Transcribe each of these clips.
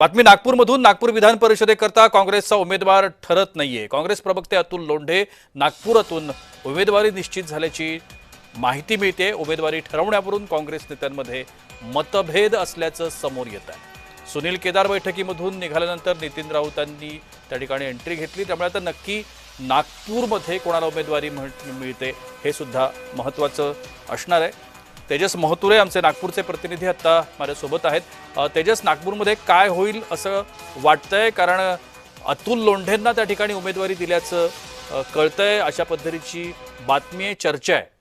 बातमी नागपूरमधून नागपूर विधान परिषदेकरता काँग्रेसचा उमेदवार ठरत नाहीये। काँग्रेस प्रवक्ते अतुल लोंढे नागपुरातून उमेदवारी निश्चित झाल्याची माहिती मिळते। उमेदवारी ठरवण्यावरून काँग्रेस नेत्यांमध्ये मतभेद असल्याचं समोर येत आहे। सुनील केदार बैठकीमधून निघाल्यानंतर नितीन राऊतांनी त्या ठिकाणी एंट्री घेतली, त्यामुळे आता नक्की नागपूरमध्ये कोणाला उमेदवारी मिळते हे सुद्धा महत्त्वाचं असणार आहे। तेजस महतुरे आमचे नागपूरचे प्रतिनिधी आता माझ्यासोबत आहेत। तेजस, नागपूरमध्ये काय होईल असं वाटतंय? कारण अतुल लोंढेंना त्या ठिकाणी उमेदवारी दिल्याचं कळतंय, अशा पद्धतीची बातमी आहे, चर्चा आहे।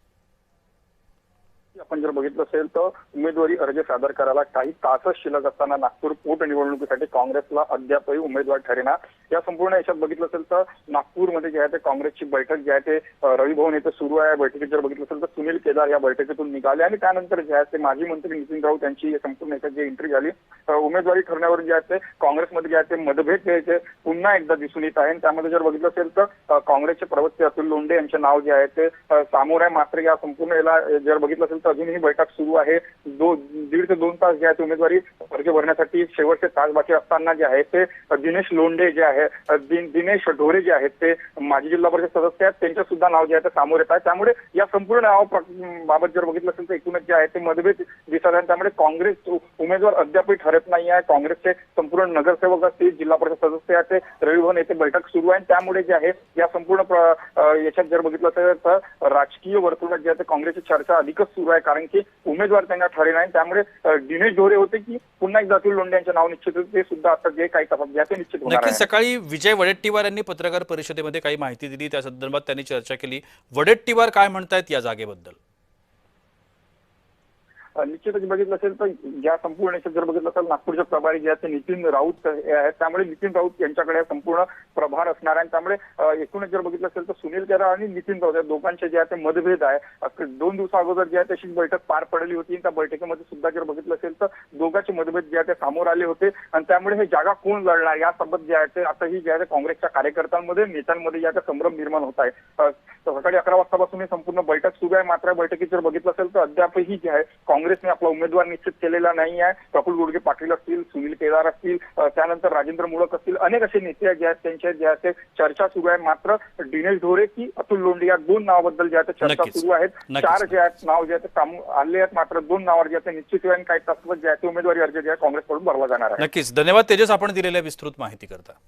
आपण जर बघितलं असेल तर उमेदवारी अर्ज सादर करायला काही तासच शिल्लक असताना नागपूर पोटनिवडणुकीसाठी काँग्रेसला अद्यापही उमेदवार ठरेना। या संपूर्ण याच्यात बघितलं असेल तर नागपूरमध्ये जे आहे ते काँग्रेसची बैठक जी आहे ते रवी भवन येथे सुरू आहे। बैठकीत जर बघितलं असेल तर सुनील केदार या बैठकीतून निघाले आणि त्यानंतर जे आहे ते माजी मंत्री नितीन राऊत यांची संपूर्ण याच्यात जी एंट्री झाली, उमेदवारी ठरण्यावर जे आहे ते काँग्रेसमध्ये जे आहे ते मतभेद यायचे पुन्हा एकदा दिसून येत आहे। त्यामध्ये जर बघितलं असेल तर काँग्रेसचे प्रवक्ते अतुल लोंढे यांचे नाव जे आहे ते समोर आहे। मात्र या संपूर्ण याला जर बघितलं असेल तर अजूनही बैठक सुरू आहे। 1.5 ते 2 तास जे आहे ते उमेदवारी अर्ज भरण्यासाठी शेवटचे तास बाकी असताना जे आहे ते दिनेश लोंढे जे आहे दिनेश ढोरे जे आहेत ते माजी जिल्हा परिषद सदस्य आहेत, त्यांचं सुद्धा नाव जे आहे ते समोर येत आहे। त्यामुळे या संपूर्ण नावाबाबत जर बघितलं असेल तर एकूणच जे आहे ते मतभेद दिसत आहे। त्यामुळे काँग्रेस उमेदवार अद्यापही ठरत नाही आहे। काँग्रेसचे संपूर्ण नगरसेवक असतील, जिल्हा परिषद सदस्य आहेत, ते रवी भवन येथे बैठक सुरू आहे। त्यामुळे जे आहे या संपूर्ण याच्यात जर बघितलं असेल तर राजकीय वर्तुळात जे आहे ते काँग्रेसची चर्चा अधिकच सुरू आहे, कारण की उमेदवार त्यांना ठरले नाही। त्यामुळे दिनेश ढोरे होते की पुन्हा एकदा अतुल लोंढे यांचे नाव निश्चित होते, ते सुद्धा आता जे काही तपास जे ते निश्चित होणार आहे। नक्कीच सकाळी विजय वडेट्टीवार यांनी पत्रकार परिषदेमध्ये काही माहिती दिली, त्या संदर्भात त्यांनी चर्चा केली। वडेट्टीवार काय म्हणतायत या जागेबद्दल? निश्चितच बघितलं असेल तर या संपूर्ण याच्यात जर बघितलं असेल नागपूरचे प्रभारी जे आहेत ते नितीन राऊत आहेत, त्यामुळे नितीन राऊत यांच्याकडे संपूर्ण प्रभार असणार आहे। त्यामुळे एकूणच जर बघितलं असेल तर सुनील केदार आणि नितीन राऊत या दोघांचे जे आहे ते मतभेद आहे। 2 दिवसा अगोदर जे आहे तशी बैठक पार पडली होती, त्या बैठकीमध्ये सुद्धा जर बघितलं असेल तर दोघांचे मतभेद जे आहे ते समोर आले होते आणि त्यामुळे हे जागा कोण लढणार यासोबत जे आहे ते आताही जे आहे काँग्रेसच्या कार्यकर्त्यांमध्ये नेत्यांमध्ये जे आहे संभ्रम निर्माण होत आहे। सकाळी 11 वाजतापासून ही संपूर्ण बैठक सुरू आहे। मात्र बैठकीत जर बघितलं असेल तर अद्यापही जे आहे काँग्रेसने आपला उमेदवार निश्चित केलेला नाही आहे। प्रफुल्ल गुडगे पाटील असतील, सुनील केदार असतील, त्यानंतर राजेंद्र मुळक असतील, अनेक असे नेते जे आहेत त्यांच्या जे आहे चर्चा सुरू आहे। मात्र दिनेश ढोरे की अतुल लोंढे या 2 नावाबद्दल जे आहे चर्चा सुरू आहेत। 4 जे आहेत नाव जे आहे ते आले आहेत, मात्र 2 नावावर जे आहे निश्चित आहे आणि काही तासात जे आहे उमेदवारी अर्ज जे आहे काँग्रेसकडून भरला जाणार आहे। नक्कीच, धन्यवाद तेजस, आपण दिलेल्या विस्तृत माहिती करता।